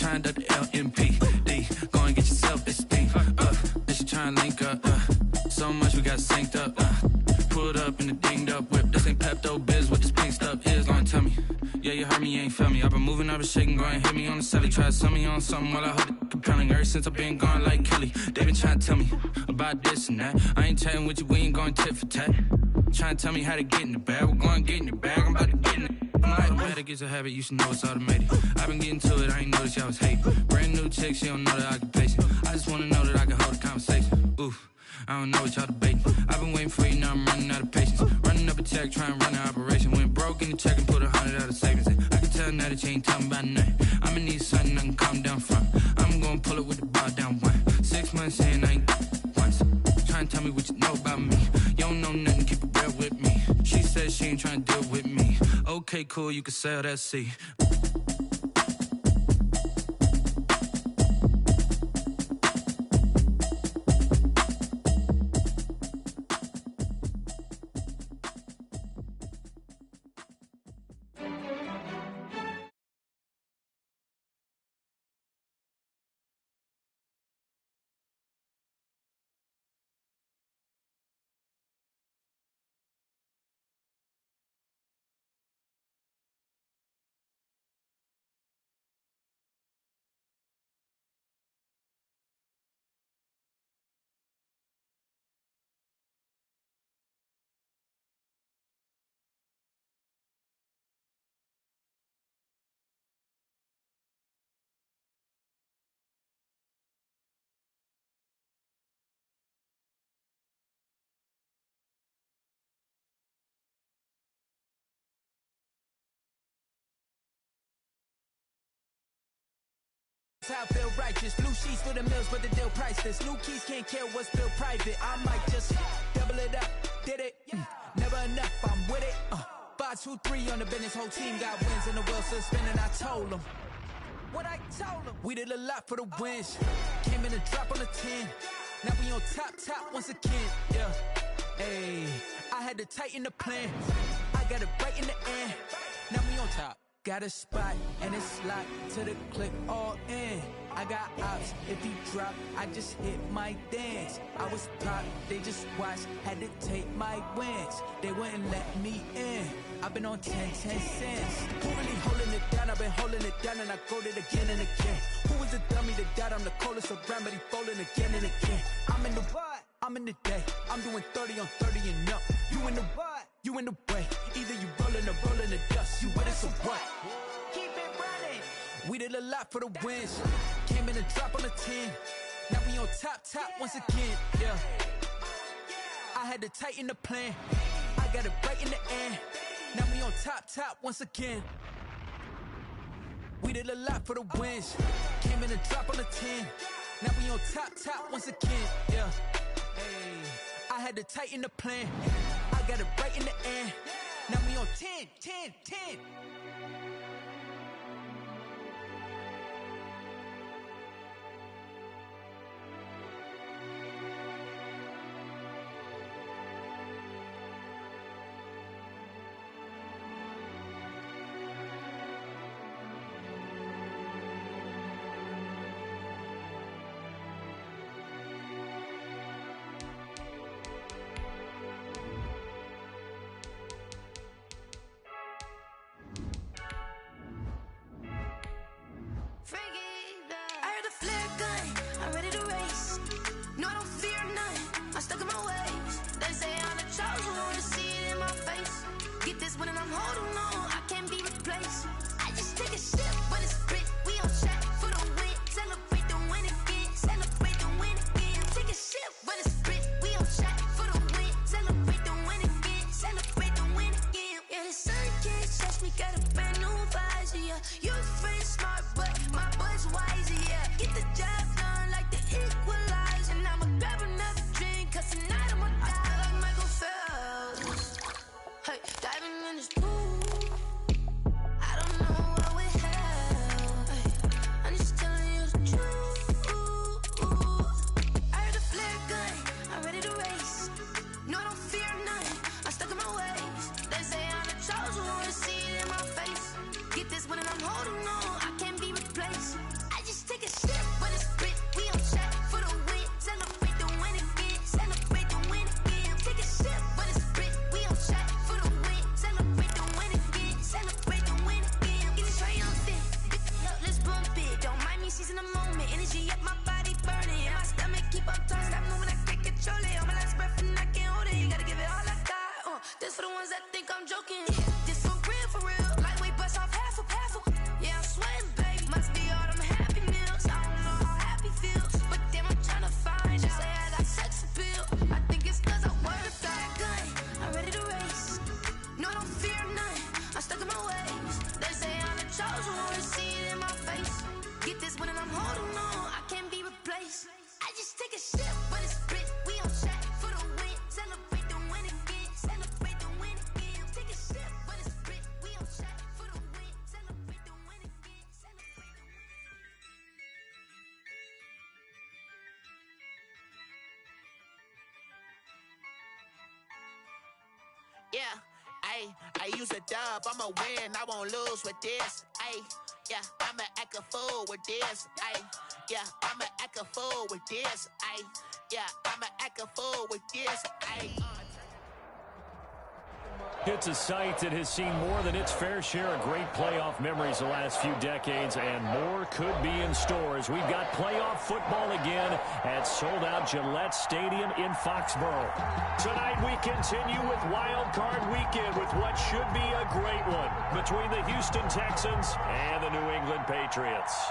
trying to the LMPD. Go and get yourself esteem. And she trying to link up. So much we got synced up. Pulled up in the dinged up whip. This ain't Pepto Biz, what this pink stuff is. Gonna tell me. Yeah, you heard me, you ain't felt me. I've been moving, I've been shaking, go and hit me on the celly. Try to sell me on something while I hold it compelling. Ever since I've been gone like Kelly, they been trying to tell me about this and that. I ain't chatting with you, we ain't going tit for tat. Trying to tell me how to get in the bag. We're going to get in the bag, I'm about to get in it. I'm like, automatic is a habit, you should know it's automated. I've been getting to it, I ain't noticed y'all was hating. Brand new chick, she don't know the occupation. I just wanna know that I can hold a conversation. Oof, I don't know what y'all debating. I've been waiting for you, now I'm running out of patience. Running up a check, trying to run an operation. Went broke in the check and put 100 out of savings in. I can tell now that you ain't talking about nothing. I'ma need something I can calm down from. I'm gonna pull it with the bar down one. 6 months in, I ain't once. Trying to tell me what you know about me. You don't know nothing, keep it real with me. She said she ain't trying to deal with me. Okay, cool, you can sell that seat. I feel righteous, blue sheets for the mills, but the deal priceless. New keys can't care what's built private. I might just double it up, did it? Never enough, I'm with it. 5, 2, 3 on the business, whole team got wins and the wheels still spinning. I told them what I told them. We did a lot for the wins. Came in a drop on the 10. Now we on top once again. Yeah, hey, I had to tighten the plan. I got it right in the end. Now we on top. Got a spot and it's locked to the click all in. I got ops, if he drop, I just hit my dance. I was pop, they just watched, had to take my wins. They wouldn't let me in. I've been on 10 cents. Who really holding it down? I've been holding it down and I go it again and again. Who was the dummy that died? I'm the coldest around, but he folding again and again. I'm in the what? I'm in the day. I'm doing 30 on 30 and up. You in the what? You in the way. Either you rolling or rolling the dust. You with us or what? Keep it running. We did a lot for the wins. Came in a drop on the 10. Now we on top once again. Yeah. I had to tighten the plan. I got it right in the end. Now we on top once again. We did a lot for the wins. Came in a drop on the 10. Now we on top once again. Yeah. Hey, I had to tighten the plan. I got it right in the end. Now we on 10. Hey, diving in this pool. seizing the moment, energy up my body burning. My stomach keep up tight, stop moving, I can't control it. On my last breath and I can't hold it. You gotta give it all I got. This for the ones that think I'm joking. This for real. Lightweight bust off half a. Yeah, I'm sweating, babe. Must be all them happy meals. I don't know how happy feels, but damn, I'm tryna find you. Say I got sex appeal. I think it's 'cause I work that good. I'm ready to race. No, I don't fear none. I'm stuck in my ways. They say I'm the chosen one. See it in my face. Get this one and I'm holding on. I can't be replaced. I just take a sip, but it's split. We on track for the win. Celebrate the win again. Celebrate the win again. Take a sip, but it's split. We on track for the win. Celebrate the win again. Celebrate the win. Yeah, I use a dub, I'ma win, I won't lose with this. Yeah, I'ma act a fool with this. Yeah, I'ma act a fool with this. Yeah, I'ma act a fool with this. It's a site that has seen more than its fair share of great playoff memories the last few decades, and more could be in store as we've got playoff football again at sold-out Gillette Stadium in Foxborough. Tonight we continue with Wild Card Weekend with what should be a great one between the Houston Texans and the New England Patriots.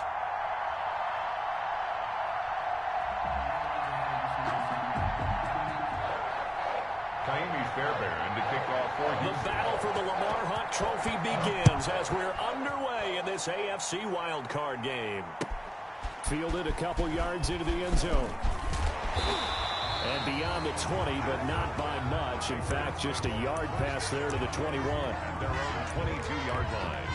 Kaimi Fairbairn to kick off for Houston. The battle for the Lamar Hunt Trophy begins as we're underway in this AFC wildcard game. Fielded a couple yards into the end zone. And beyond the 20, but not by much. In fact, just a yard pass there to the 21. Their own 22-yard line.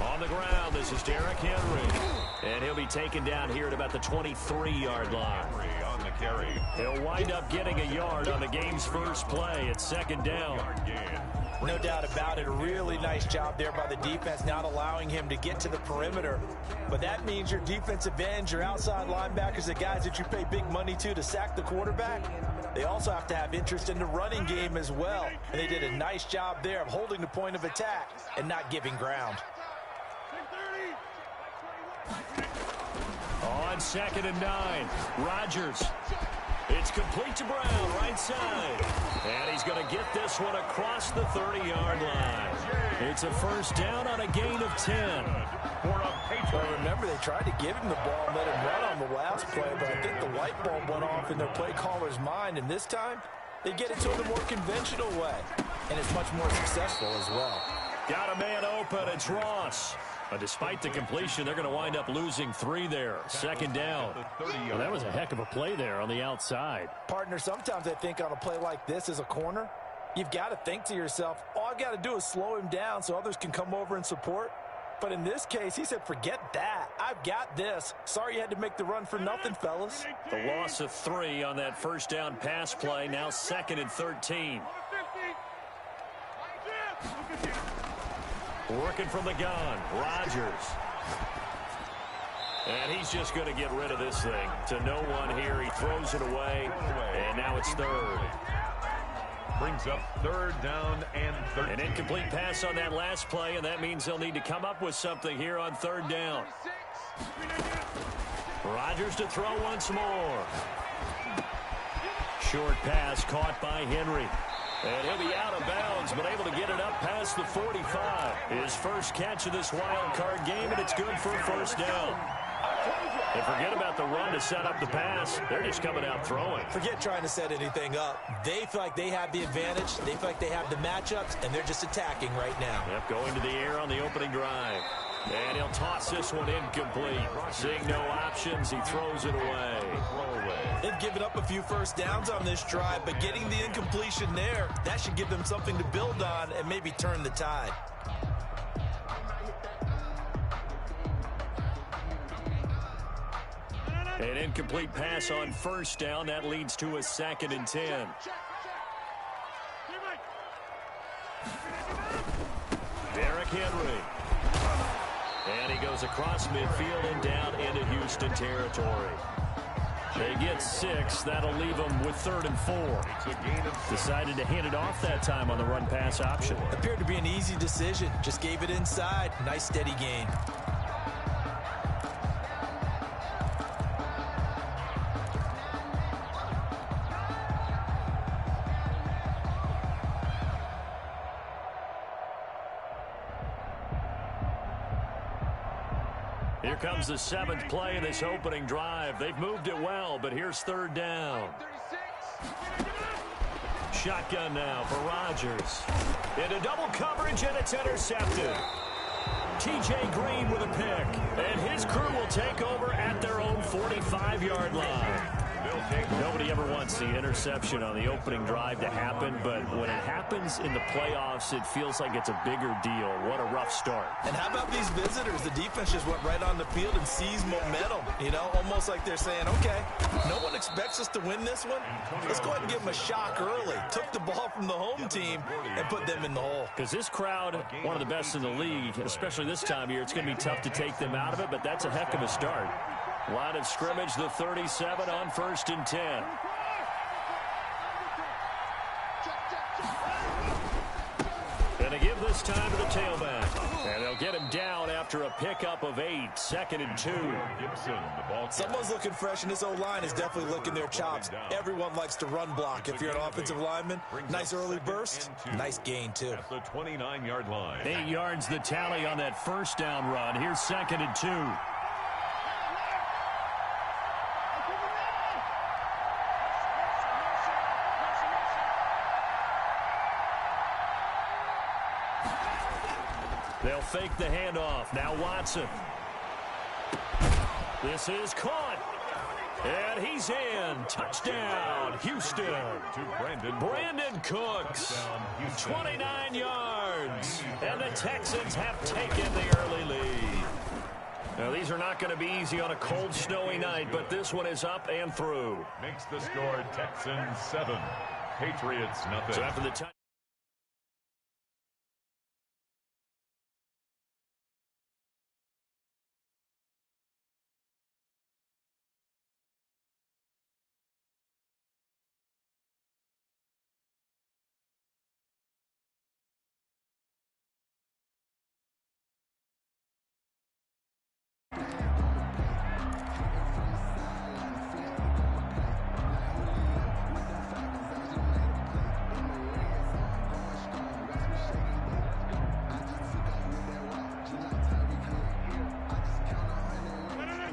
On the ground, this is Derrick Henry. And he'll be taken down here at about the 23-yard line. Henry on the carry. He'll wind up getting a yard on the game's first play. It's second down. No doubt about it. A really nice job there by the defense, not allowing him to get to the perimeter. But that means your defensive ends, your outside linebackers, the guys that you pay big money to sack the quarterback, they also have to have interest in the running game as well. And they did a nice job there of holding the point of attack and not giving ground. On 2nd and 9, Rodgers. It's complete to Brown, right side. And he's going to get this one across the 30-yard line. It's a first down on a gain of 10. Well, remember, they tried to give him the ball and let him run on the last play, but I think the light bulb went off in their play caller's mind, and this time they get it to him the more conventional way, and it's much more successful as well. Got a man open. It's Ross. Despite the completion, they're going to wind up losing 3 there. Second down. Well, that was a heck of a play there on the outside. Partner, sometimes I think on a play like this as a corner, you've got to think to yourself, all I've got to do is slow him down so others can come over and support. But in this case, he said, forget that. I've got this. Sorry you had to make the run for nothing, fellas. The loss of 3 on that first down pass play. Now 2nd and 13. Working from the gun, Rodgers. And he's just going to get rid of this thing. To no one here, he throws it away, and now it's 3rd. Brings up 3rd down and 13. An incomplete pass on that last play, and that means they'll need to come up with something here on 3rd down. Rodgers to throw once more. Short pass caught by Henry. And he'll be out of bounds, but able to get it up past the 45. His first catch of this wild card game, and it's good for a first down. And forget about the run to set up the pass. They're just coming out throwing. Forget trying to set anything up. They feel like they have the advantage. They feel like they have the matchups, and they're just attacking right now. Yep, going to the air on the opening drive. And he'll toss this one incomplete. Seeing no options, he throws it away. They've given up a few first downs on this drive, but getting the incompletion there, that should give them something to build on and maybe turn the tide. An incomplete pass on first down. That leads to a 2nd and 10. Derrick Henry. And he goes across midfield and down into Houston territory. They get 6. That'll leave them with 3rd and 4. Decided to hand it off that time on the run-pass option. Appeared to be an easy decision. Just gave it inside. Nice steady gain. Here comes the 7th play of this opening drive. They've moved it well, but here's 3rd down. Shotgun now for Rodgers. Into double coverage, and it's intercepted. T.J. Green with a pick, and his crew will take over at their own 45-yard line. Nobody ever wants the interception on the opening drive to happen, but when it happens in the playoffs, it feels like it's a bigger deal. What a rough start. And how about these visitors? The defense just went right on the field and seized momentum. You know, almost like they're saying, okay, no one expects us to win this one. Let's go ahead and give them a shock early. Took the ball from the home team and put them in the hole. Because this crowd, one of the best in the league, especially this time of year, it's going to be tough to take them out of it, but that's a heck of a start. Line of scrimmage, the 37 on 1st and 10. Gonna give this time to the tailback. And they'll get him down after a pickup of 8. 2nd and 2. Someone's looking fresh, and this O-line is definitely licking their chops. Everyone likes to run block. If you're an offensive lineman, nice early burst, nice gain, too. At the 29-yard line. 8 yards the tally on that 1st down run. Here's 2nd and 2. They'll fake the handoff. Now Watson. This is caught. And he's in. Touchdown, Houston. To Brandon Cooks. 29 yards. And the Texans have taken the early lead. Now, these are not going to be easy on a cold, snowy night, but this one is up and through. Makes the score Texans 7, Patriots nothing. So after the time.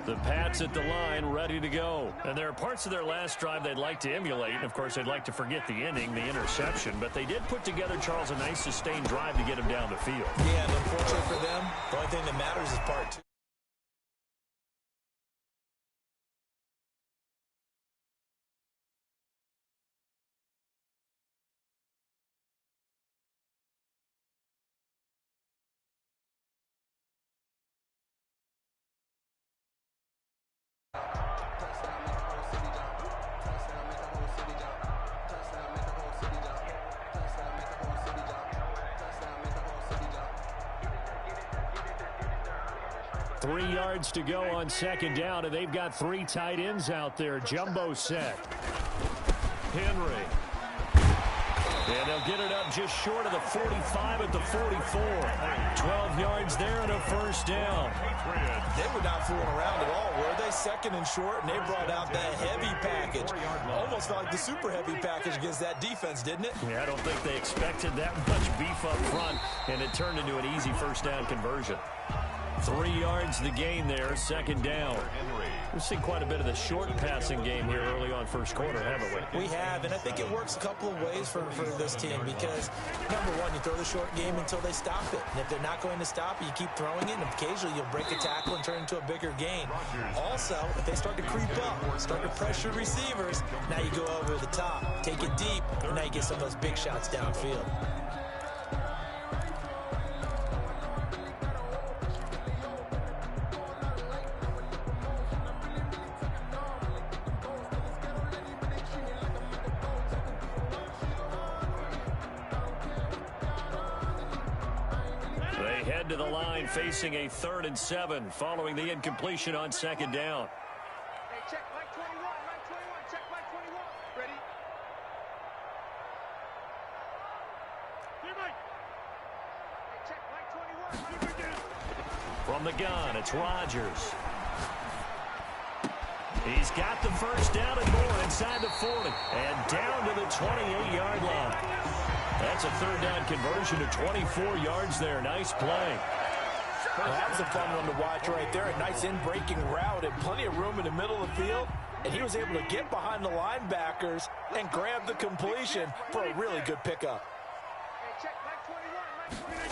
The Pats at the line, ready to go. And there are parts of their last drive they'd like to emulate. And, of course, they'd like to forget the inning, the interception. But they did put together, Charles, a nice sustained drive to get him down the field. Yeah, and unfortunately for them, the only thing that matters is part 2. Three yards to go on 2nd down, and they've got 3 tight ends out there. Jumbo set. Henry. And they'll get it up just short of the 45 at the 44. 12 yards there and a 1st down. They were not fooling around at all, were they? 2nd and short, and they brought out that heavy package. Almost felt like the super heavy package against that defense, didn't it? Yeah, I don't think they expected that much beef up front, and it turned into an easy 1st down conversion. 3 yards the gain there, 2nd down. We've seen quite a bit of the short passing game here early on 1st quarter, haven't we? We have, and I think it works a couple of ways for this team because, number one, you throw the short game until they stop it. And if they're not going to stop it, you keep throwing it, and occasionally you'll break a tackle and turn into a bigger gain. Also, if they start to creep up, start to pressure receivers, now you go over the top, take it deep, and now you get some of those big shots downfield. They head to the line facing a 3rd and 7 following the incompletion on 2nd down. Hey, check Mike 21, Mike 21, check Mike 21. Ready? Here, Mike. Hey, check Mike 21. From the gun, it's Rodgers. He's got the 1st down and more inside the 40 and down to the 28-yard line. That's a 3rd down conversion to 24 yards there. Nice play. Well, that was a fun one to watch right there. A nice in-breaking route and plenty of room in the middle of the field. And he was able to get behind the linebackers and grab the completion for a really good pickup. Hey, check Mike 21, Mike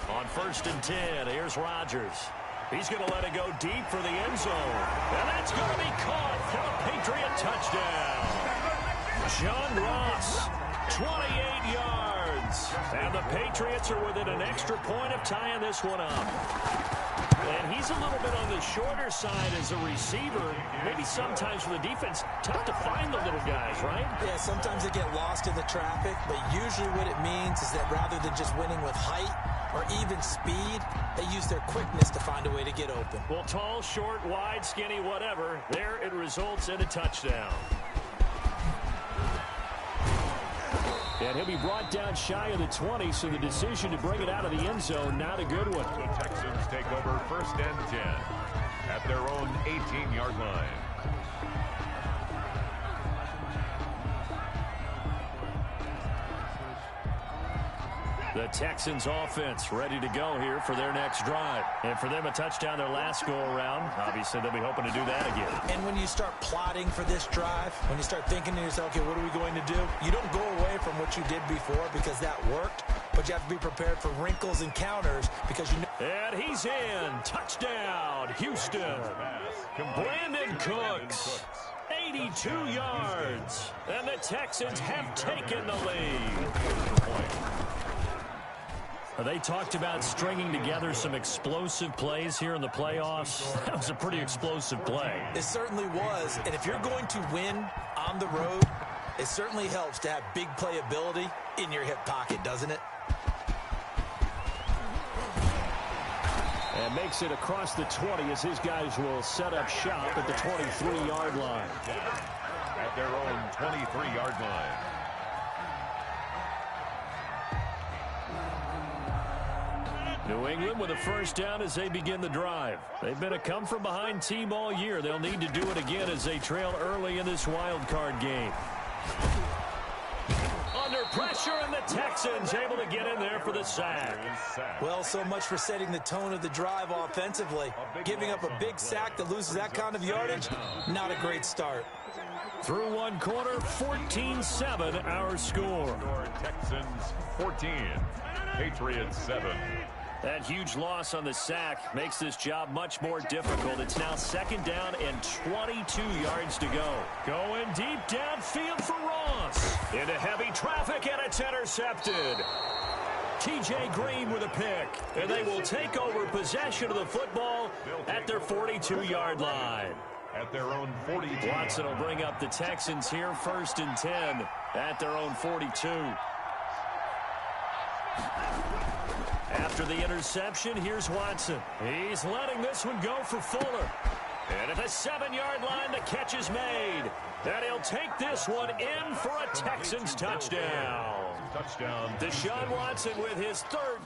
21. On 1st and 10, here's Rodgers. He's going to let it go deep for the end zone. And that's going to be caught for a Patriot touchdown. John Ross, 28 yards. And the Patriots are within an extra point of tying this one up. And he's a little bit on the shorter side as a receiver. Maybe sometimes for the defense, tough to find the little guys, right? Yeah, sometimes they get lost in the traffic, but usually what it means is that rather than just winning with height or even speed, they use their quickness to find a way to get open. Well, tall, short, wide, skinny, whatever, there it results in a touchdown. And he'll be brought down shy of the 20, so the decision to bring it out of the end zone, not a good one. The Texans take over 1st and 10 at their own 18-yard line. The Texans offense ready to go here for their next drive. And for them, a touchdown their last go-around. Obviously, they'll be hoping to do that again. And when you start plotting for this drive, when you start thinking to yourself, okay, what are we going to do? You don't go away from what you did before because that worked, but you have to be prepared for wrinkles and counters because you know. And he's in. Touchdown, Houston. Brandon Cooks, 82 yards. And the Texans have taken the lead. They talked about stringing together some explosive plays here in the playoffs. That was a pretty explosive play. It certainly was. And if you're going to win on the road, it certainly helps to have big playability in your hip pocket, doesn't it? And makes it across the 20 as his guys will set up shop at the 23-yard line. At their own 23-yard line. New England with a 1st down as they begin the drive. They've been a come-from-behind team all year. They'll need to do it again as they trail early in this wild card game. Under pressure, and the Texans able to get in there for the sack. Well, so much for setting the tone of the drive offensively. Giving up a big sack that loses that kind of yardage, not a great start. Through one quarter, 14-7 our score. Texans 14, Patriots 7. That huge loss on the sack makes this job much more difficult. It's now 2nd down and 22 yards to go. Going deep downfield for Ross. Into heavy traffic, and it's intercepted. T.J. Green with a pick. And they will take over possession of the football at their 42-yard line. At their own 42. Watson will bring up the Texans here, 1st and 10 at their own 42. After the interception, here's Watson. He's letting this one go for Fuller. And at the 7-yard line, the catch is made. And he'll take this one in for a Texans touchdown. Deshaun Watson with his 3rd.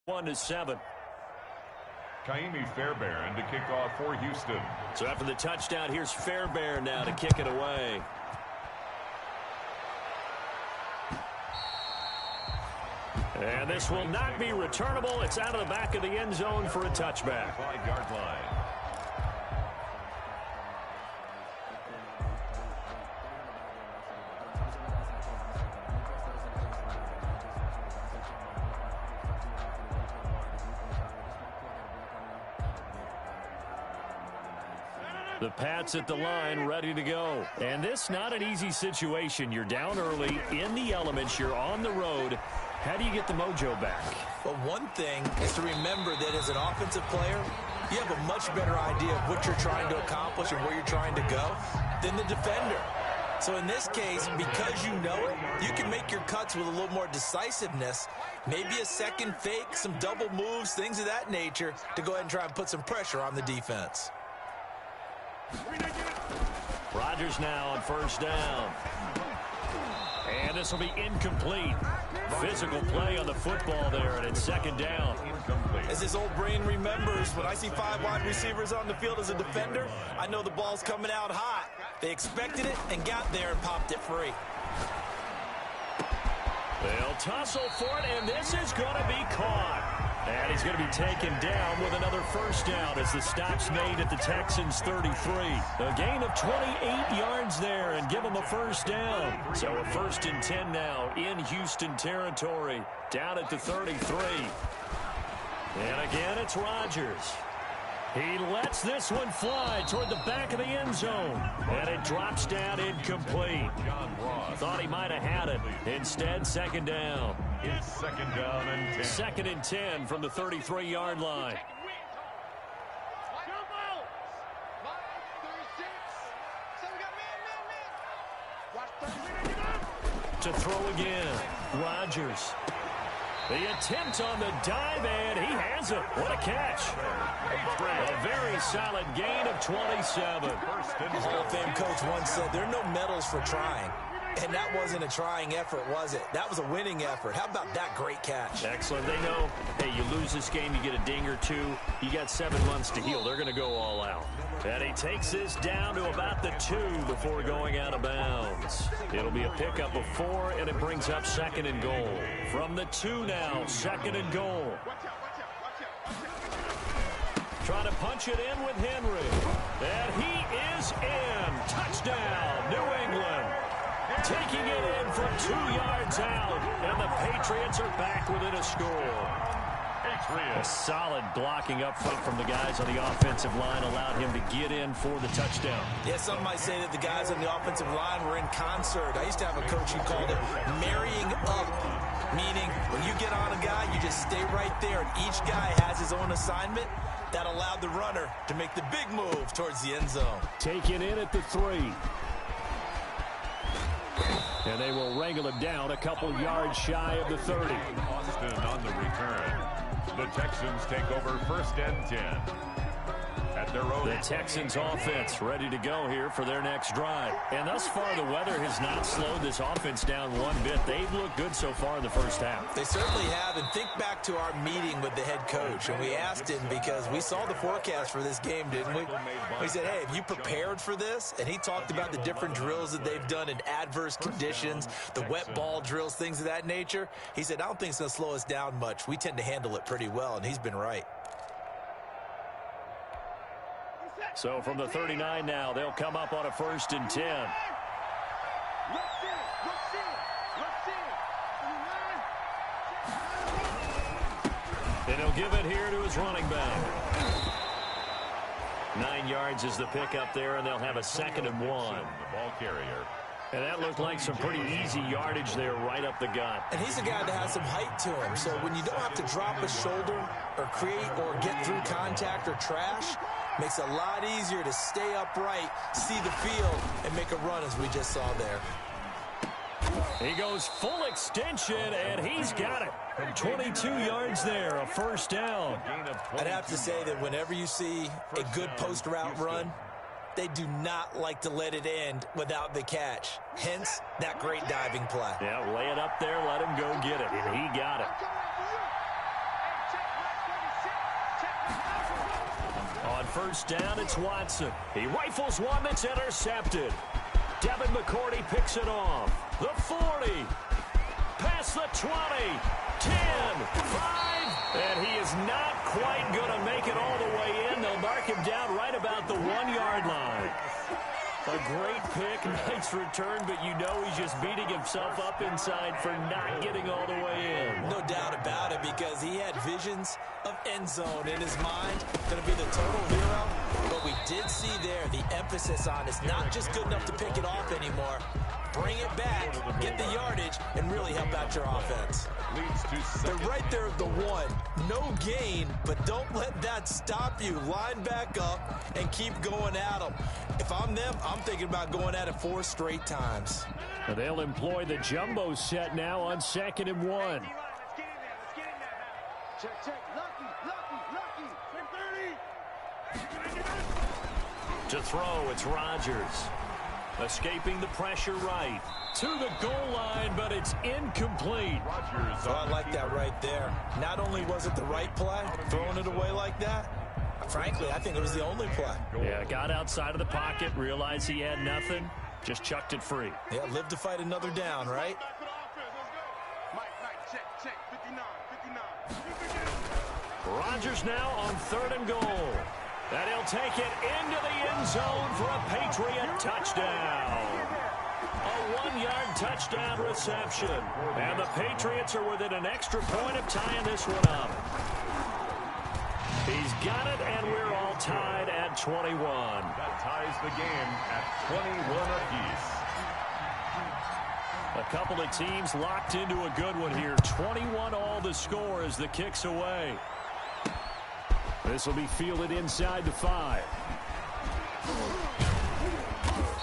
One to 7. Kaimi Fairbairn to kick off for Houston. So after the touchdown, here's Fairbairn now to kick it away. And this will not be returnable. It's out of the back of the end zone for a touchback. 5-yard line. The Pats at the line, ready to go. And this not an easy situation. You're down early, in the elements, you're on the road. How do you get the mojo back? Well, one thing is to remember that as an offensive player, you have a much better idea of what you're trying to accomplish and where you're trying to go than the defender. So in this case, because you know it, you can make your cuts with a little more decisiveness, maybe a second fake, some double moves, things of that nature, to go ahead and try and put some pressure on the defense. Rodgers now on first down. And this will be incomplete. Physical play on the football there, and it's second down. As his old brain remembers, when I see 5 wide receivers on the field as a defender, I know the ball's coming out hot. They expected it and got there and popped it free. They'll tussle for it, and this is going to be caught. And he's going to be taken down with another first down as the stop's made at the Texans' 33. A gain of 28 yards there and give them a first down. So a 1st and 10 now in Houston territory, down at the 33. And again, it's Rodgers. He lets this one fly toward the back of the end zone. And it drops down incomplete. Thought he might have had it. Instead, second down. It's second down and 10. 2nd and 10 from the 33-yard line. To throw again. Rodgers. The attempt on the dive, and he has it. What a catch. A very solid gain of 27. The Hall of Fame coach once said, there are no medals for trying. And that wasn't a trying effort, was it? That was a winning effort. How about that great catch? Excellent. They know, hey, you lose this game, you get a ding or two. You got 7 months to heal. They're going to go all out. And he takes this down to about the 2 before going out of bounds. It'll be a pickup of 4, and it brings up 2nd and goal. From the 2 now, 2nd and goal. Trying to punch it in with Henry. And he is in. Touchdown, New England. Taking it in from 2 yards out, and the Patriots are back within a score. A solid blocking up front from the guys on the offensive line allowed him to get in for the touchdown. Yeah, some might say that the guys on the offensive line were in concert. I used to have a coach who called it marrying up, meaning when you get on a guy, you just stay right there, and each guy has his own assignment. That allowed the runner to make the big move towards the end zone. Taken in at the 3. And they will wrangle him down a couple yards shy of the 30. Austin on the return. The Texans take over 1st and 10. At their own. The Texans offense ready to go here for their next drive. And thus far, the weather has not slowed this offense down one bit. They've looked good so far in the first half. They certainly have. And think back to our meeting with the head coach. And we asked him, because we saw the forecast for this game, didn't we? We said, hey, have you prepared for this? And he talked about the different drills that they've done in adverse conditions, the wet ball drills, things of that nature. He said, I don't think it's going to slow us down much. We tend to handle it pretty well. And he's been right. So from the 39 now, they'll come up on a 1st and 10. And he'll give it here to his running back. 9 yards is the pickup there, and they'll have a 2nd and 1. The ball carrier. And that looked like some pretty easy yardage there right up the gut. And he's a guy that has some height to him. So when you don't have to drop a shoulder or create or get through contact or trash, makes it a lot easier to stay upright, see the field, and make a run as we just saw there. He goes full extension, and he's got it. 22 yards there, a 1st down. I'd have to say that whenever you see a good post route run, they do not like to let it end without the catch. Hence, that great diving play. Yeah, lay it up there, let him go get it, and he got it. On 1st down, it's Watson. He rifles one that's intercepted. Devin McCourty picks it off. The 40. Past the 20. 10. 5. And he is not quite going to make it all the way in. They'll mark him down right about the 1-yard line. A great pick, nice return, but you know he's just beating himself up inside for not getting all the way in. No doubt about it, because he had visions of end zone in his mind. Going to be the total hero. But we did see there the emphasis on it's not just good enough to pick it off anymore. bring it back, get the yardage, and really help out your offense. Leads to They're right there at the 1. No gain, but don't let that stop you. Line back up and keep going at them. If I'm them, I'm thinking about going at it 4 straight times. And they'll employ the jumbo set now on 2nd and 1. Let's get in there now. Check, check. Lucky. 30. To throw, it's Rodgers. Escaping the pressure right. To the goal line, but it's incomplete. Rodgers. Oh, I like that right there. Not only was it the right play, throwing it away like that, frankly, I think it was the only play. Yeah, got outside of the pocket, realized he had nothing, just chucked it free. Yeah, live to fight another down, right? Mike, check. 59. Rodgers now on 3rd and goal. And he'll take it into the end zone for a Patriot touchdown. A 1-yard touchdown reception. And the Patriots are within an extra point of tying this one up. He's got it, and we're all tied at 21. That ties the game at 21 apiece. A couple of teams locked into a good one here. 21 all the score as the kick's away. This will be fielded inside the 5.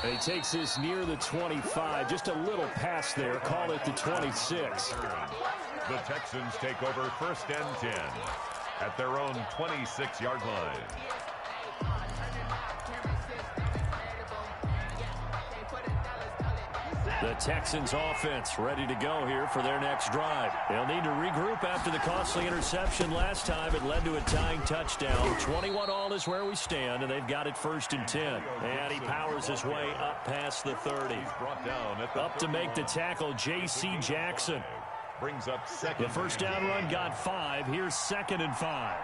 And he takes this near the 25. Just a little pass there. Call it the 26. The Texans take over 1st and 10 at their own 26-yard line. The Texans offense ready to go here for their next drive. They'll need to regroup after the costly interception last time. It led to a tying touchdown. 21 all is where we stand, and they've got it 1st and 10. And he powers his way up past the 30. Brought down at the Up to make the tackle, J.C. Jackson. brings up 2nd. The first down run got 5. Here's 2nd and 5.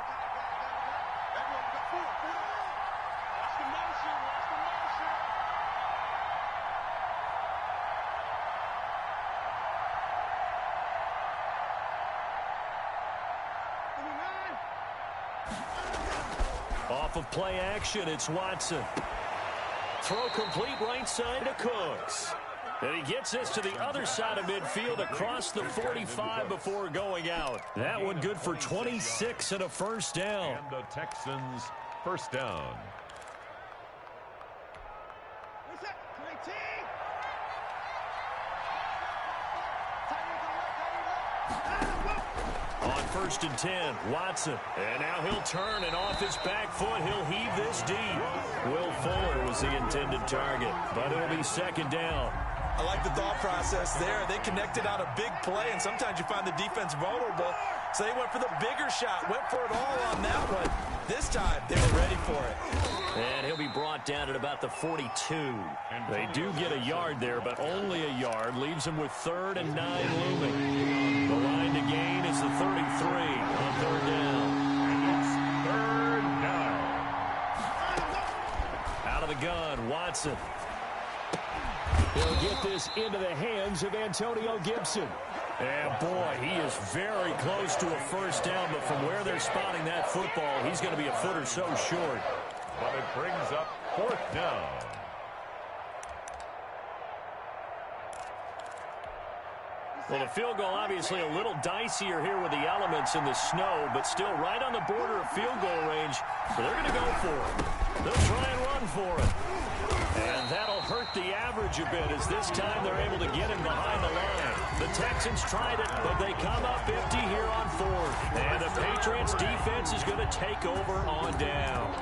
Off of play action, it's Watson. Throw complete right side to Cooks. And he gets this to the other side of midfield across the 45 before going out. That one good for 26 and a first down. And the Texans first down. On 1st and 10, Watson. And now he'll turn, and off his back foot, he'll heave this deep. Will Fuller was the intended target, but it'll be 2nd down. I like the thought process there. They connected out a big play, and sometimes you find the defense vulnerable. So they went for the bigger shot, went for it all on that one. This time, they were ready for it. And he'll be brought down at about the 42. They do get a yard there, but only a yard. Leaves them with 3rd and 9 looming. The line to gain is the 33 on 3rd down. And it's 3rd down. Out of the gun, Watson. He'll get this into the hands of Antonio Gibson. And boy, he is very close to a first down, but from where they're spotting that football, he's going to be a foot or so short. But it brings up 4th down. Well, the field goal obviously a little dicier here with the elements in the snow, but still right on the border of field goal range. So they're going to go for it. They'll try and run for it. And that'll hurt the average a bit as this time they're able to get him behind the line. The Texans tried it, but they come up empty here on 4th. And the Patriots defense is going to take over on down.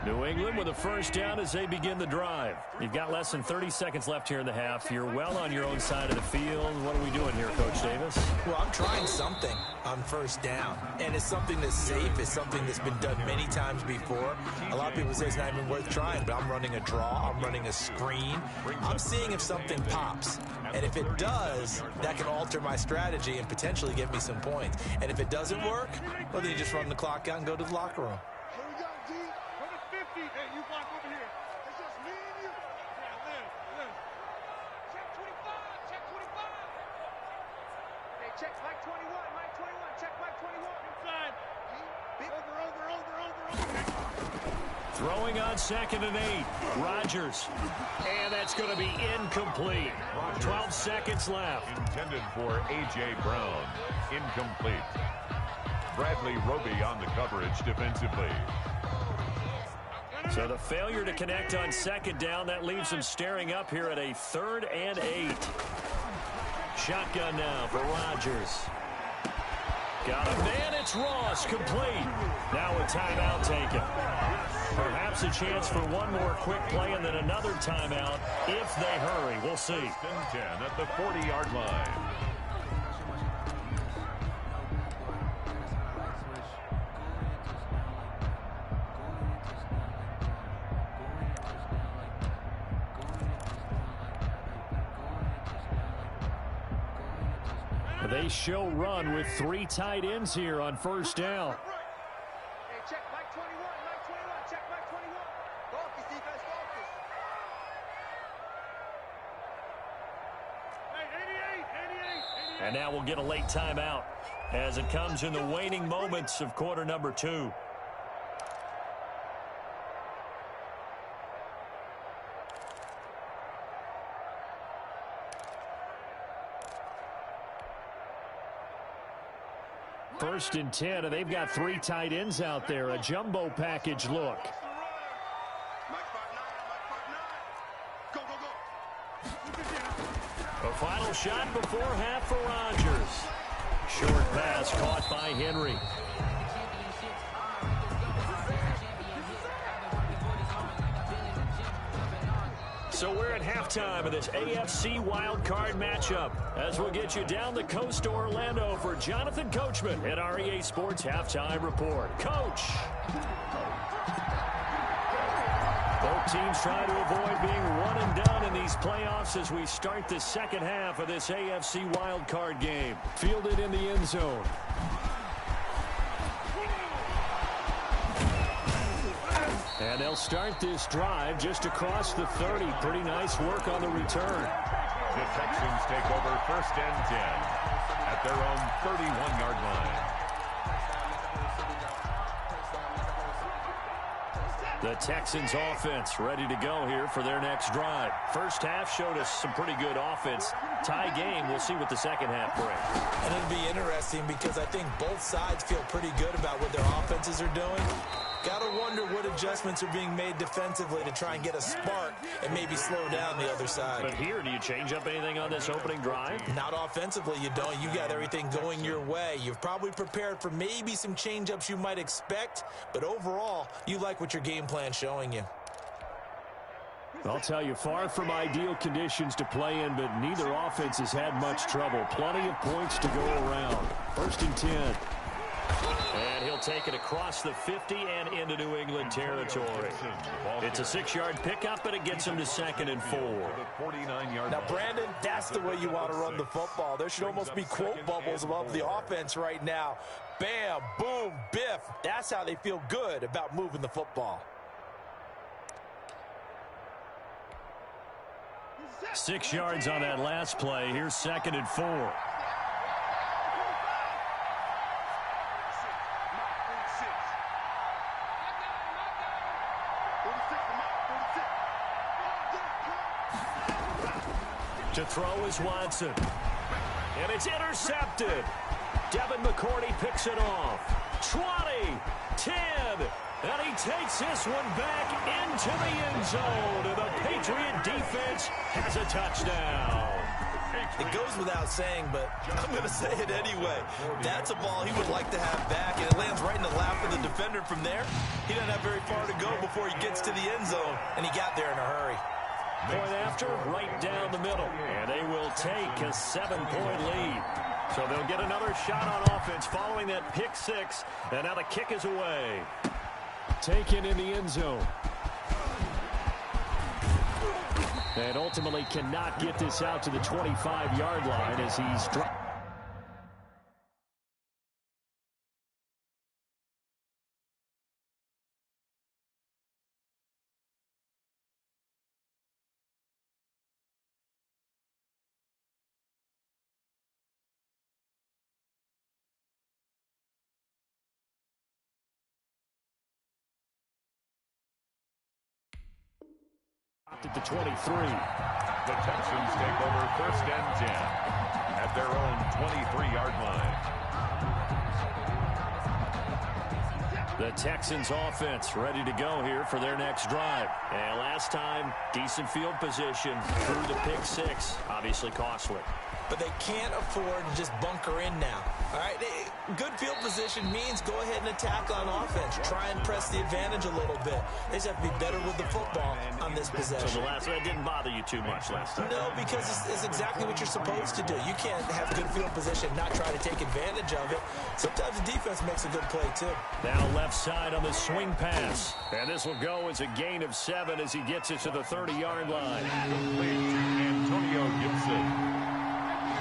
New England with a first down as they begin the drive. You've got less than 30 seconds left here in the half. You're well on your own side of the field. What are we doing here, Coach Davis? Well, I'm trying something on first down, and it's something that's safe. It's something that's been done many times before. A lot of people say it's not even worth trying, but I'm running a draw. I'm running a screen. I'm seeing if something pops, and if it does, that can alter my strategy and potentially get me some points. And if it doesn't work, well, then you just run the clock out and go to the locker room. check, Mike 21, Mike 21, check Mike 21. Inside. Over. Throwing on 2nd and 8. Rodgers. And that's going to be incomplete. 12 seconds left. Intended for A.J. Brown. Incomplete. Bradley Roby on the coverage defensively. So the failure to connect on 2nd down, that leaves them staring up here at a 3rd and 8. Shotgun now for Rodgers. Got a man, it's Ross, complete. Now a timeout taken. Perhaps a chance for one more quick play and then another timeout if they hurry. We'll see. 1st and 10 at the 40-yard line. They show run with 3 tight ends here on 1st down. Hey, check Mike 21, Mike 21, check Mike 21. Focus, defense, focus. Hey, 88. And now we'll get a late timeout as it comes in the waning moments of quarter number 2. First and 10, and they've got 3 tight ends out there. A jumbo package look. A final shot before half for Rodgers. Short pass caught by Henry. So we're at halftime of this AFC wildcard matchup as we'll get you down the coast to Orlando for Jonathan Coachman at our EA Sports Halftime Report. Coach! Both teams trying to avoid being one and done in these playoffs as we start the second half of this AFC wildcard game. Fielded in the end zone. And they'll start this drive just across the 30. Pretty nice work on the return. The Texans take over 1st and 10 at their own 31-yard line. The Texans offense ready to go here for their next drive. First half showed us some pretty good offense. Tie game. We'll see what the second half brings. And it'll be interesting because I think both sides feel pretty good about what their offenses are doing. Got to wonder what adjustments are being made defensively to try and get a spark and maybe slow down the other side. But here, do you change up anything on this opening drive? Not offensively, you don't. You got everything going your way. You've probably prepared for maybe some change-ups you might expect, but overall, you like what your game plan's showing you. I'll tell you, far from ideal conditions to play in, but neither offense has had much trouble. Plenty of points to go around. 1st and 10. And he'll take it across the 50 and into New England territory. It's a 6-yard pickup, but it gets him to 2nd and 4. Now, Brandon, that's the way you want to run the football. There should almost be quote bubbles above the offense right now. Bam, boom, biff. That's how they feel good about moving the football. 6 yards on that last play. Here's 2nd and 4. To throw is Watson. And it's intercepted. Devin McCourty picks it off. 20, 10, and he takes this one back into the end zone. And the Patriot defense has a touchdown. It goes without saying, but I'm going to say it anyway. That's a ball he would like to have back, and it lands right in the lap of the defender from there. He doesn't have very far to go before he gets to the end zone, and he got there in a hurry. Point after, right down the middle. And they will take a 7-point lead. So they'll get another shot on offense following that pick 6. And now the kick is away. Taken in the end zone. And ultimately cannot get this out to the 25-yard line as he's At the 23. The Texans take over 1st and 10 at their own 23-yard line. The Texans offense ready to go here for their next drive. And last time, decent field position through the pick six. Obviously costly. But they can't afford to just bunker in now. All right, good field position means go ahead and attack on offense. Try and press the advantage a little bit. They just have to be better with the football on this possession. So the last one didn't bother you too much last time? No, because it's exactly what you're supposed to do. You can't have good field position and not try to take advantage of it. Sometimes the defense makes a good play, too. Now left side on the swing pass. And this will go as a gain of 7 as he gets it to the 30-yard line. Complete to Antonio Gibson.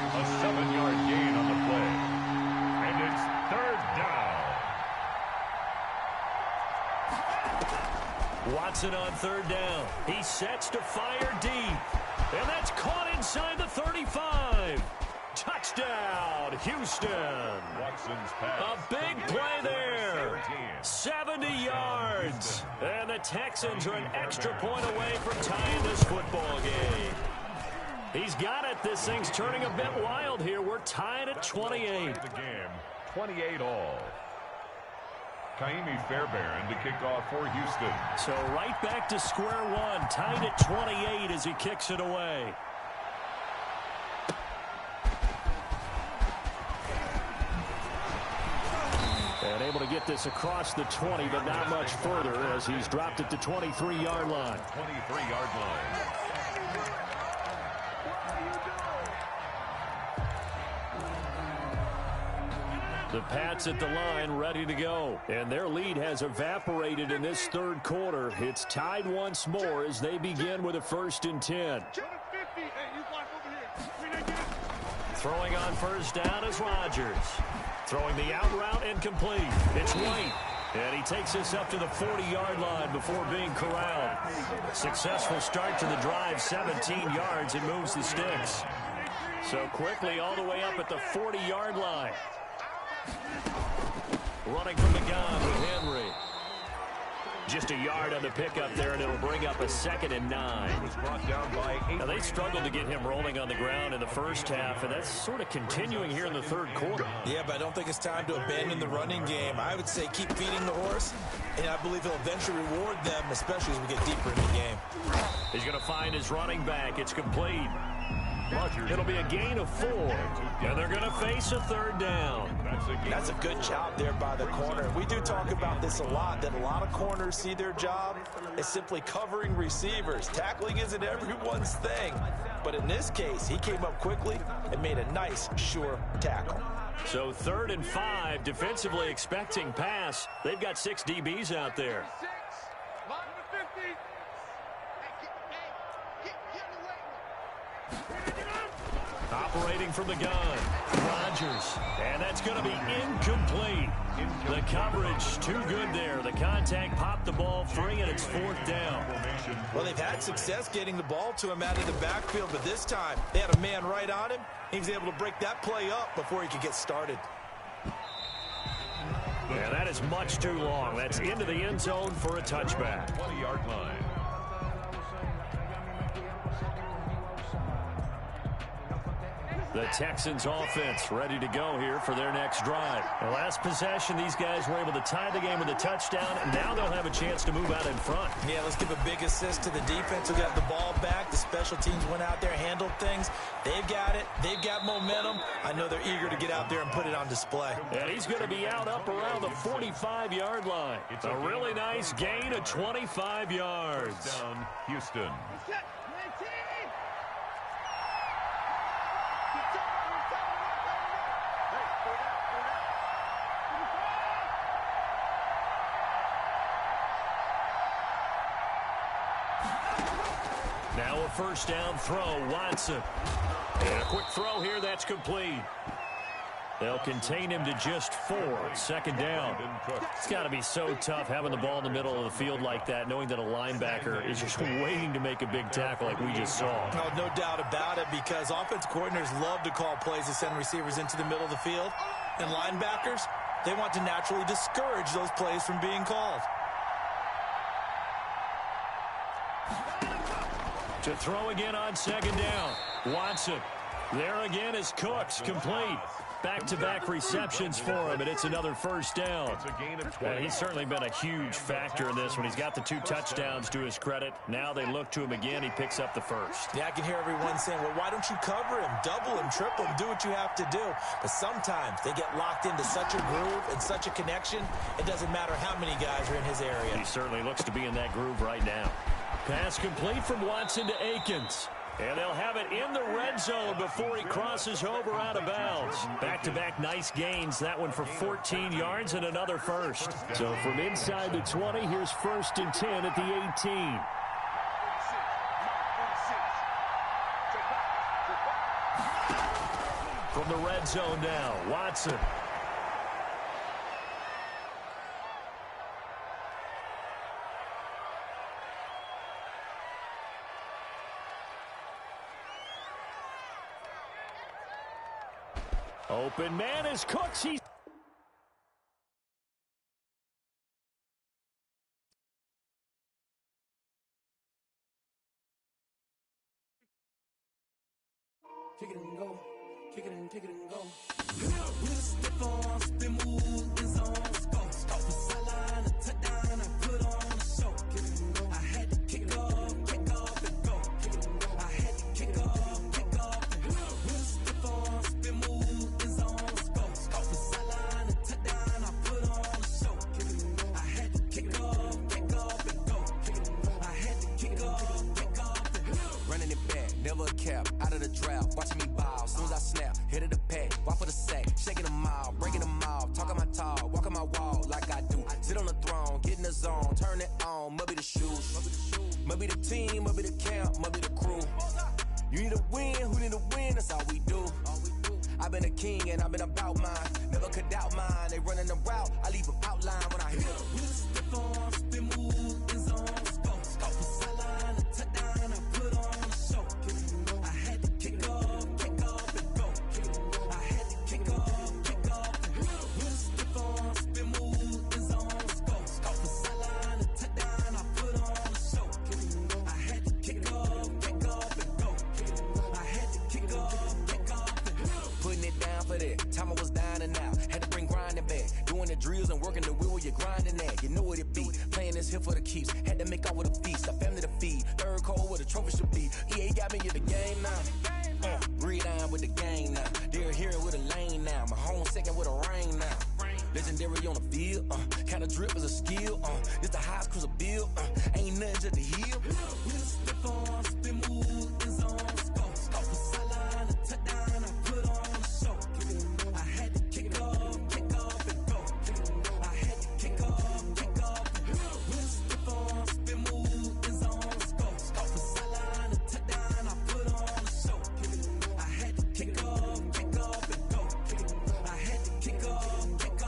A 7-yard gain on the play. And it's 3rd down. Watson on 3rd down. He sets to fire deep. And that's caught inside the 35. Touchdown, Houston. Watson's pass. A big play there. 70 yards. And the Texans are an extra point away from tying this football game. He's got it. This thing's turning a bit wild here. We're tied at 28. The game, 28 all. Kaimi Fairbairn to kick off for Houston. So right back to square one, tied at 28 as he kicks it away. And able to get this across the 20, but not much further as he's dropped it to 23-yard line. 23-yard line. The Pats at the line ready to go. And their lead has evaporated in this 3rd quarter. It's tied once more as they begin with a 1st and 10. Throwing on 1st down is Rodgers. Throwing the out route incomplete. It's White. And he takes us up to the 40-yard line before being corralled. Successful start to the drive, 17 yards, and moves the sticks. So quickly all the way up at the 40-yard line. Running from the gun with Henry. Just a yard on the pickup there, and it'll bring up a 2nd and 9. Was brought down by 8. Now, they struggled to get him rolling on the ground in the first half, and that's sort of continuing here in the 3rd quarter. Yeah, but I don't think it's time to abandon the running game. I would say keep feeding the horse, and I believe he'll eventually reward them, especially as we get deeper in the game. He's going to find his running back. It's complete. It'll be a gain of 4, and they're going to face a 3rd down. That's a good job there by the corner. We do talk about this a lot, that a lot of corners see their job as simply covering receivers. Tackling isn't everyone's thing, but in this case, he came up quickly and made a nice, sure tackle. So 3rd and 5, defensively expecting pass. They've got 6 DBs out there. Operating from the gun, Rodgers, and that's going to be incomplete. The coverage too good there. The contact popped the ball free, and it's 4th down. Well, they've had success getting the ball to him out of the backfield, but this time they had a man right on him. He was able to break that play up before he could get started. Yeah, that is much too long. That's into the end zone for a touchback. 20-yard line. The Texans offense ready to go here for their next drive. The last possession, these guys were able to tie the game with a touchdown, and now they'll have a chance to move out in front. Yeah, let's give a big assist to the defense who got the ball back. The special teams went out there, handled things. They've got it. They've got momentum. I know they're eager to get out there and put it on display. And he's going to be out up around the 45-yard line. It's a really nice gain of 25 yards. Down, Houston. Now a 1st down throw, Watson. And a quick throw here, that's complete. They'll contain him to just 4. 2nd down. It's got to be so tough having the ball in the middle of the field like that, knowing that a linebacker is just waiting to make a big tackle like we just saw. Oh, no doubt about it, because offense coordinators love to call plays to send receivers into the middle of the field. And linebackers, they want to naturally discourage those plays from being called. To throw again on second down. Watson. There again is Cooks, complete. Back-to-back receptions for him, and it's another first down. It's a gain of 20. He's certainly been a huge factor in this one. He's got the 2 touchdowns to his credit. Now they look to him again. He picks up the first. Yeah, I can hear everyone saying, well, why don't you cover him, double him, triple him, do what you have to do. But sometimes they get locked into such a groove and such a connection, it doesn't matter how many guys are in his area. He certainly looks to be in that groove right now. Pass complete from Watson to Akins. And they'll have it in the red zone before he crosses over out of bounds. Back-to-back nice gains. That one for 14 yards and another first. So from inside the 20, here's 1st and 10 at the 18. From the red zone now, Watson. Open man is Cooks. He's kick it and go, kick it and go. With a stiff arm, spin move, in zone, go. Stop the sideline, a touchdown, I put on a show. Kick it and go. I had to kick off and go. Kick it and go. I had to kick off and go. With a stiff arm, spin move, in zone, go. Stop the sideline, a touchdown, I put on a show. Kick it and go. I had to kick off and go. Kick it and go. I had to kick off and go. Running it back, never a cap, out of the drought, watching me ball. Soon as I snap, hit of the pack, walk for the sack, shaking them all, breaking them all, talking my talk, walking my wall like I do. Sit on the throne, get in the zone, turn it on, must be the shoes, must be the team, must be the camp, must be the crew. You need a win, who need a win, that's all we do. I've been a king and I've been about mine, never could doubt mine. They running the route, I leave them outline when I hit them. With a stiff arm, spin move, in zone, go. Stop the sideline, a touchdown, I put on a show. I had to kick off and go. I had to kick off and go. With a stiff arm, spin move, in zone, go. Stop the sideline, a touchdown, I put on a show. I had to kick off and go. I had to kick off and go. Putting it down for that. Time I was down and out. Had to bring grinding back. Doing the drills and working the wheel where you're grinding at. You know what it be. Playing this here for the keeps. Had to make out with a feast. A family to feed. Third cold where the trophy should be. EA got me in the game now. Breed on with the gang now. They're here with a lane now. My home second with a rain now. Legendary on the field. Kind of drip is a skill. This the highest cruiser bill. Ain't nothing just to heal. With a stiff arm, spin move, in zone, go. Stop the sideline, a touchdown, I put on a show. I had to kick off and go. I had to kick off and go. With a stiff arm, spin move, in zone, go. Stop the sideline, a touchdown, I put on a show. I had to kick off and go. I had to kick off and go.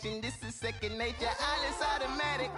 This is second nature, all is automatic.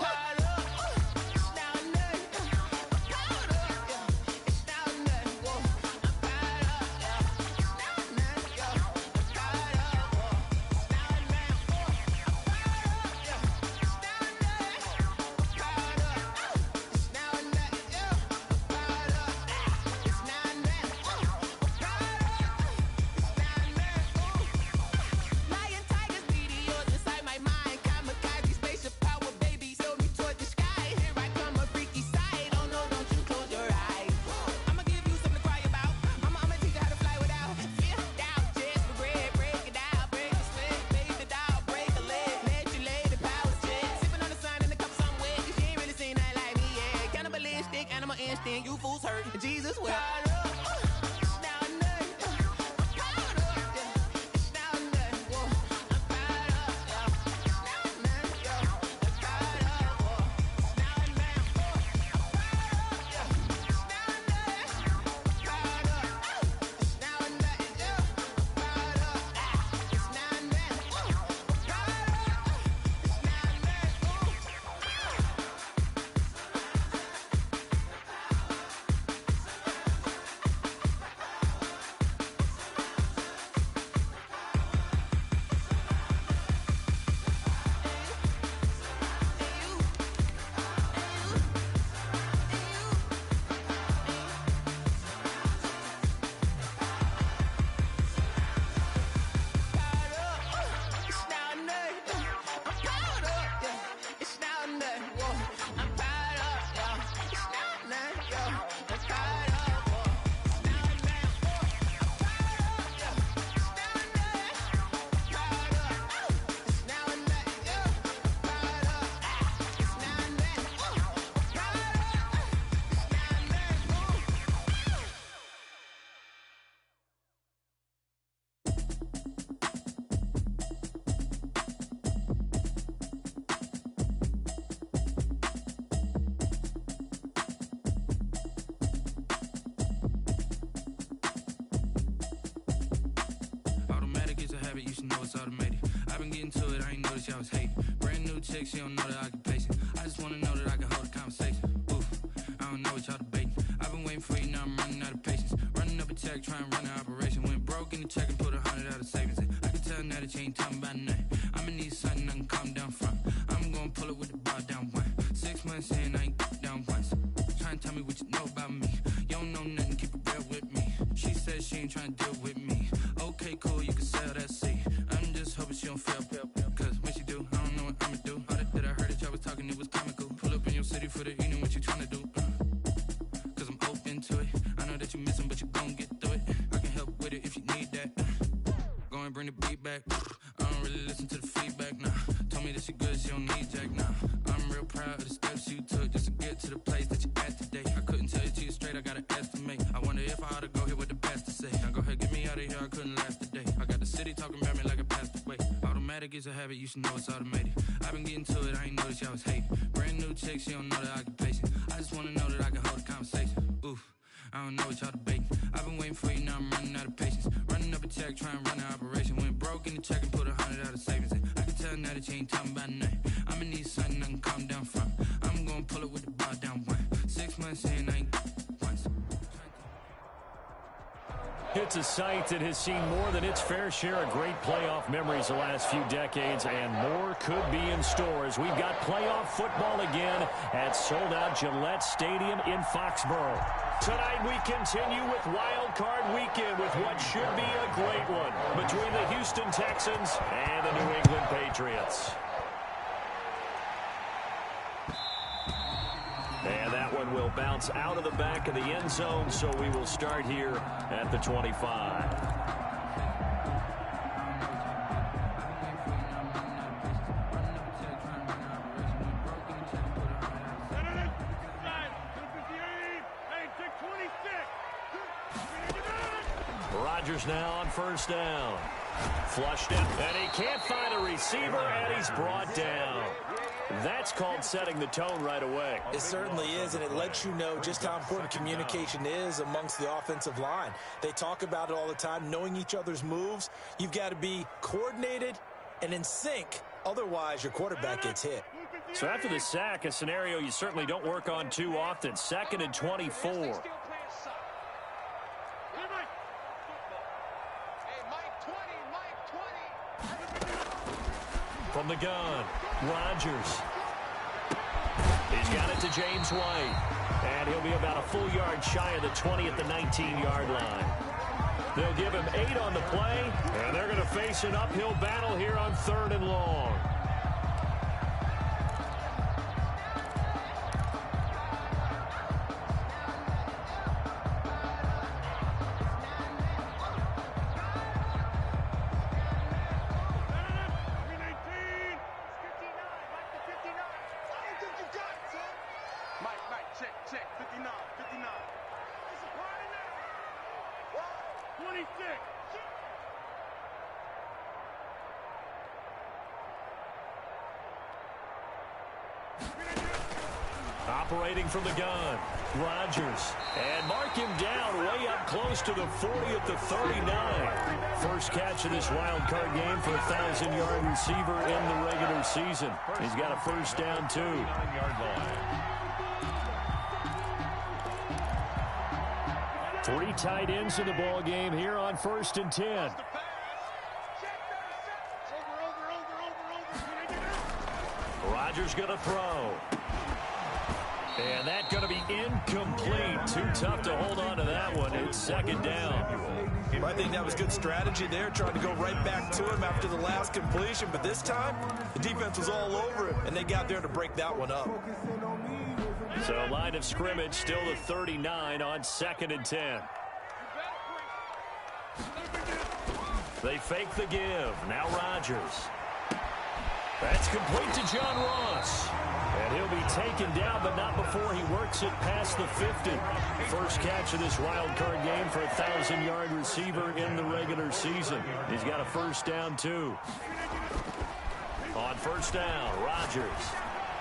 it's automated. I've been getting to it, I ain't noticed y'all was hating. Brand new chick, she don't know the occupation. I just wanna know that I can hold a conversation. Oof, I don't know what y'all debating. I've been waiting for you, now I'm running out of patience. Running up a check, trying to run an operation. Went broke in the check and put 100 out of savings in. I can tell now that you ain't talking about nothing. I'ma need something I can calm down from. I'm gonna pull it with the bar down one. 6 months in, I ain't down once. Trying to tell me what you know about me. You don't know nothing, keep it real with me. She said she ain't trying to deal with me. Okay, cool, you can sell that seat. I'm just hoping she don't fail. Cause when she do, I don't know what I'ma do. All that I heard that y'all was talking, it was comical. Pull up in your city for the evening, what you trying to do? Cause I'm open to it. I know that you missing, but you gon' get through it. I can help with it if you need that. Go and bring the beat back. I don't really listen to the feedback, nah. Told me that she good, she don't need Jack, nah. I'm real proud of the steps you took just to get to the place that you at today. I couldn't tell you to you straight, I gotta estimate. I wonder if I ought to go here with the pastor say. Now go ahead, get me out of here, I couldn't last a day. I got the city talking about me like I passed away. Automatic is a habit, you should know it's automated. I've been getting to it, I ain't noticed y'all was hating. Brand new chick, she don't know the occupation. I just wanna know that I can hold a conversation. Oof, I don't know what y'all debating. I've been waiting for you, now I'm running out of patience. Running up a check, trying to run an operation. Went broke in the check and put 100 out of savings in. I can tell now that you ain't talking about nothing. I'ma need something I can calm down from. I'm gonna pull it with the bar down one. 6 months in, I ain't once. It's a site that has seen more than its fair share of great playoff memories the last few decades, and more could be in store as we've got playoff football again at sold-out Gillette Stadium in Foxborough. Tonight we continue with Wild Card Weekend with what should be a great one between the Houston Texans and the New England Patriots. And that one will bounce out of the back of the end zone, so we will start here at the 25. Rodgers now on first down. Flushed it, and he can't find a receiver, and he's brought down. That's called setting the tone right away. It certainly is, and it lets you know just how important communication is amongst the offensive line. They talk about it all the time, knowing each other's moves. You've got to be coordinated and in sync. Otherwise, your quarterback gets hit. So after the sack, a scenario you certainly don't work on too often. 2nd and 24. From the gun, Rodgers. He's got it to James White. And he'll be about a full yard shy of the 20 at the 19-yard line. They'll give him 8 on the play, and they're going to face an uphill battle here on 3rd and long. Operating from the gun, Rodgers. And mark him down way up close to the 40 at the 39. First catch of this wild card game for a 1,000-yard receiver in the regular season. He's got a first down, too. 3 tight ends in the ball game here on 1st and 10. Rodgers going to throw. And that's going to be incomplete. Too tough to hold on to that one. It's 2nd down. I think that was good strategy there, trying to go right back to him after the last completion. But this time, the defense was all over him, and they got there to break that one up. So line of scrimmage still the 39 on 2nd and 10. They fake the give. Now Rodgers. That's complete to John Ross. And he'll be taken down, but not before he works it past the 50. First catch of this wild card game for a 1,000-yard receiver in the regular season. He's got a first down, too. On first down, Rodgers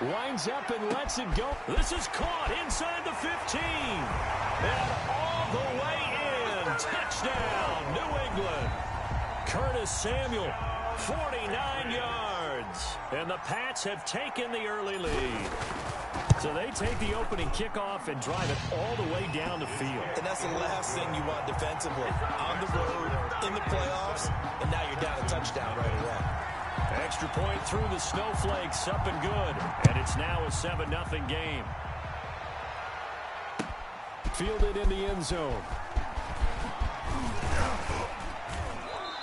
winds up and lets it go. This is caught inside the 15. And all the way in. Touchdown, New England. Curtis Samuel 49 yards. And the Pats have taken the early lead. So they take the opening kickoff and drive it all the way down the field. And that's the last thing you want defensively. On the road, in the playoffs, and now you're down a touchdown right away. Extra point through the snowflakes, up and good. And it's now a 7-0 game. Fielded in the end zone.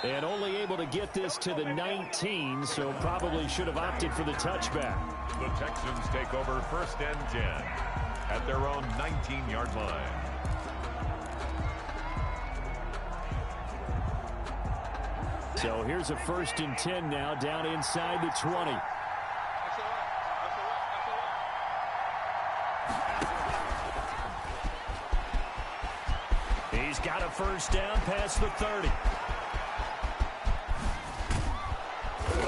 And only able to get this to the 19, so probably should have opted for the touchback. The Texans take over 1st and 10 at their own 19-yard line. So here's a 1st and 10 now, down inside the 20. He's got a 1st down past the 30.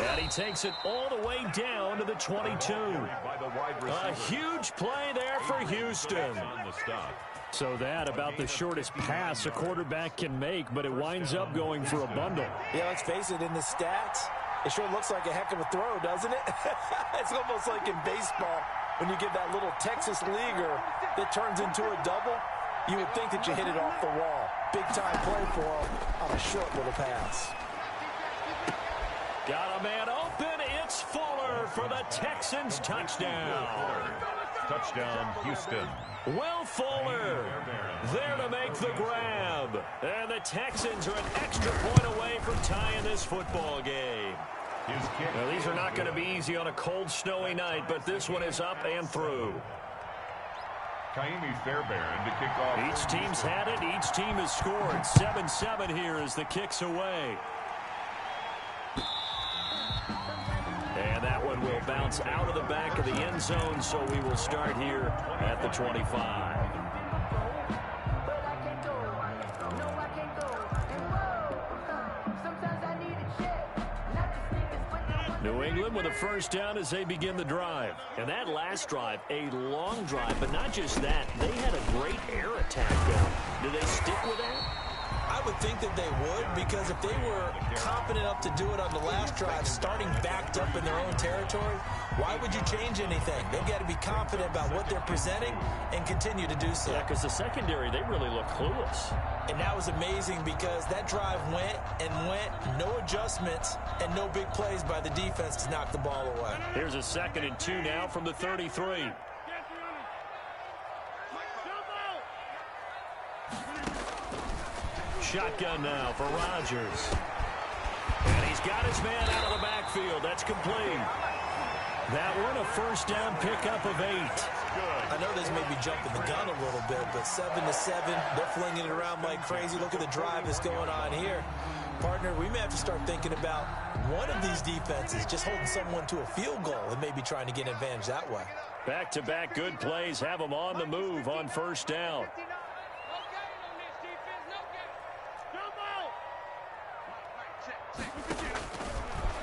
And he takes it all the way down to the 22. A huge play there for Houston. So that about the shortest pass a quarterback can make, but it winds up going for a bundle. Yeah, let's face it, in the stats, it sure looks like a heck of a throw, doesn't it? It's almost like in baseball when you get that little Texas leaguer that turns into a double. You would think that you hit it off the wall. Big-time play for him on a short little pass. Got a man open. It's Fuller for the Texans touchdown. Touchdown, Houston. Will Fuller there to make the grab. And the Texans are an extra point away from tying this football game. Now, these are not going to be easy on a cold, snowy night, but this one is up and through. Kaimi Fairbairn to kick off. Each team's had it. Each team has scored. 7-7 here as the kick's away. And that one will bounce out of the back of the end zone, so we will start here at the 25. New England with a 1st down as they begin the drive. And that last drive, a long drive, but not just that. They had a great air attack going. Do they stick with that? I would think that they would, because if they were confident enough to do it on the last drive, starting backed up in their own territory, why would you change anything? They've got to be confident about what they're presenting and continue to do so. Yeah, because the secondary, they really look clueless. And that was amazing because that drive went and went, no adjustments, and no big plays by the defense to knock the ball away. Here's a 2nd and 2 now from the 33. Shotgun now for Rodgers. And he's got his man out of the backfield. That's complete. That one a 1st down pickup of 8. I know this may be jumping the gun a little bit, but 7-7, they're flinging it around like crazy. Look at the drive that's going on here. Partner, we may have to start thinking about one of these defenses just holding someone to a field goal and maybe trying to get an advantage that way. Back-to-back good plays have them on the move on 1st down.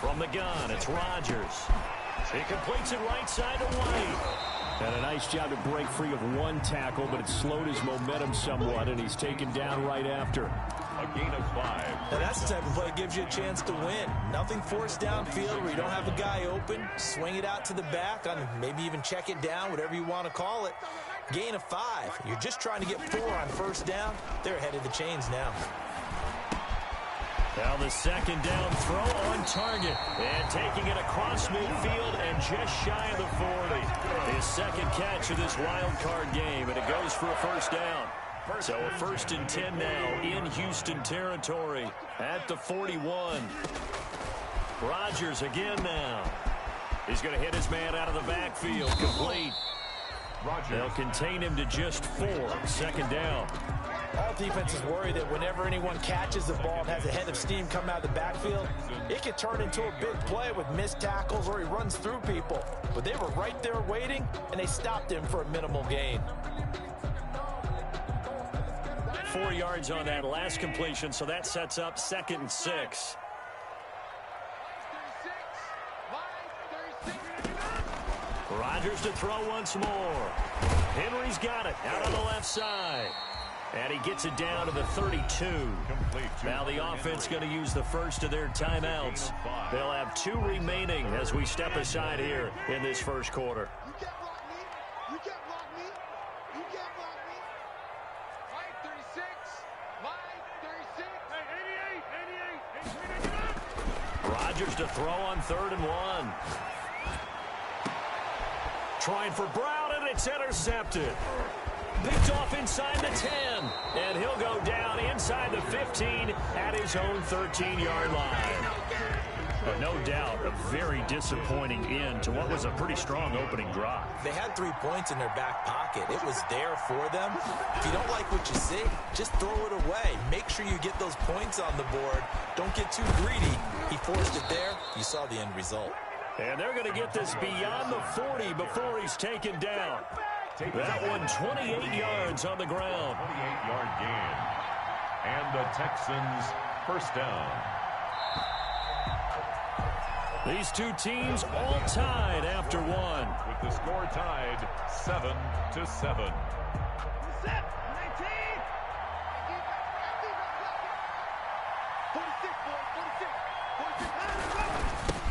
From the gun, it's Rodgers. He completes it right side to White. And a nice job to break free of one tackle, but it slowed his momentum somewhat, and he's taken down right after. A gain of 5. Now that's the type of play that gives you a chance to win. Nothing forced downfield where you don't have a guy open. Swing it out to the back, on maybe even check it down, whatever you want to call it. Gain of 5. You're just trying to get 4 on 1st down. They're ahead of the chains now. Now the 2nd down throw on target. And taking it across midfield and just shy of the 40. His 2nd catch of this wild card game, and it goes for a 1st down. So a 1st and 10 now in Houston territory at the 41. Rodgers again now. He's going to hit his man out of the backfield. Complete. They'll contain him to just 4. 2nd down. All defenses worry that whenever anyone catches the ball and has a head of steam come out of the backfield, it could turn into a big play with missed tackles or he runs through people. But they were right there waiting, and they stopped him for a minimal gain. 4 yards on that last completion, so that sets up 2nd and 6. Rodgers to throw once more. Henry's got it out on the left side. And he gets it down to the 32. Now the offense going to use the first of their timeouts. They'll have 2 remaining as we step aside here in this first quarter. You can't block me. You can't block me. You can't block me. Line 36. Line 36. Hey, 88. Rodgers to throw on 3rd and 1. Trying for Brown, and it's intercepted. Picked off inside the 10, and he'll go down inside the 15 at his own 13-yard line. But no doubt, a very disappointing end to what was a pretty strong opening drive. They had 3 points in their back pocket. It was there for them. If you don't like what you see, just throw it away. Make sure you get those points on the board. Don't get too greedy. He forced it there. You saw the end result. And they're going to get this beyond the 40 before he's taken down. That one 28 yards on the ground. 28-yard gain. And the Texans first down. These 2 teams all tied after 1. With the score tied 7-7.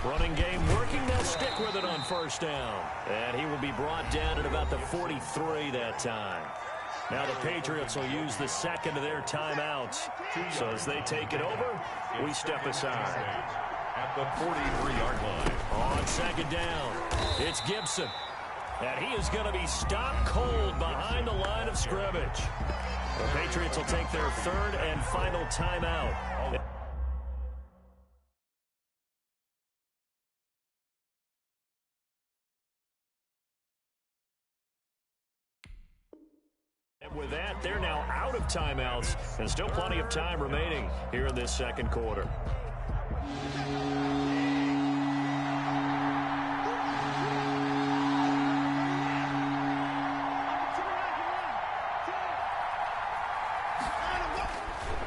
Running game working. They'll stick with it on first down. And he will be brought down at about the 43 that time. Now the Patriots will use the second of their timeouts. So as they take it over, we step aside. At the 43-yard line. On second down, it's Gibson. And he is going to be stopped cold behind the line of scrimmage. The Patriots will take their 3rd and final timeout. And with that, they're now out of timeouts, and still plenty of time remaining here in this second quarter.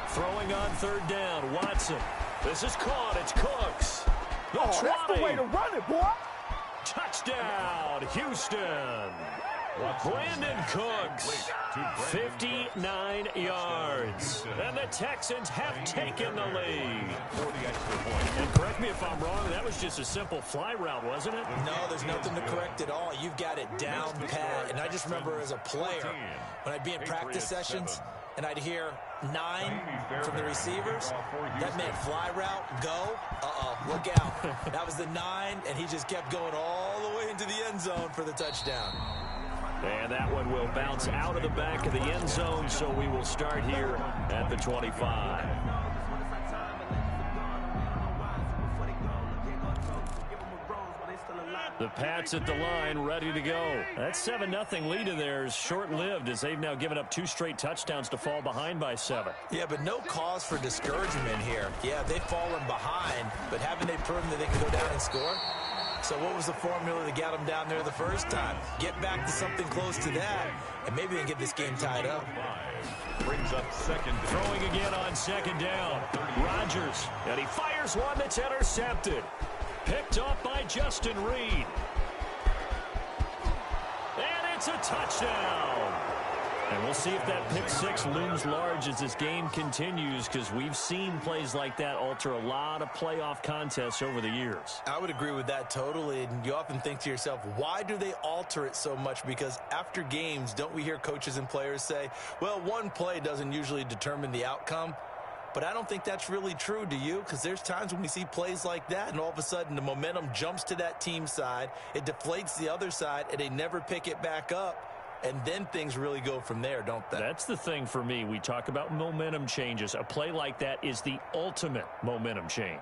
Throwing on 3rd down, Watson. This is caught. It's Cooks. That's the way to run it, boy. Touchdown, Houston. Brandon Cooks, 59 yards. And the Texans have taken the lead. And correct me if I'm wrong, that was just a simple fly route, wasn't it? No, there's nothing to correct at all. You've got it down pat. And I just remember as a player, when I'd be in practice sessions, and I'd hear 9 from the receivers, that meant fly route, go, look out. That was the 9, and he just kept going all the way into the end zone for the touchdown. And that one will bounce out of the back of the end zone, so we will start here at the 25. The Pats at the line, ready to go. That 7-0 lead of theirs short-lived as they've now given up 2 straight touchdowns to fall behind by 7. Yeah, but no cause for discouragement here. Yeah, they've fallen behind, but haven't they proven that they can go down and score? So what was the formula that got them down there the first time? Get back to something close to that, and maybe they can get this game tied up. Brings up second. Throwing again on second down. Rodgers, and he fires one that's intercepted. Picked up by Justin Reed. And it's a touchdown. And we'll see if that pick 6 looms large as this game continues, because we've seen plays like that alter a lot of playoff contests over the years. I would agree with that totally, and you often think to yourself, why do they alter it so much? Because after games, don't we hear coaches and players say, well, one play doesn't usually determine the outcome? But I don't think that's really true, do you? Because there's times when we see plays like that, and all of a sudden the momentum jumps to that team side, it deflates the other side, and they never pick it back up. And then things really go from there, don't they? That's the thing for me. We talk about momentum changes. A play like that is the ultimate momentum change.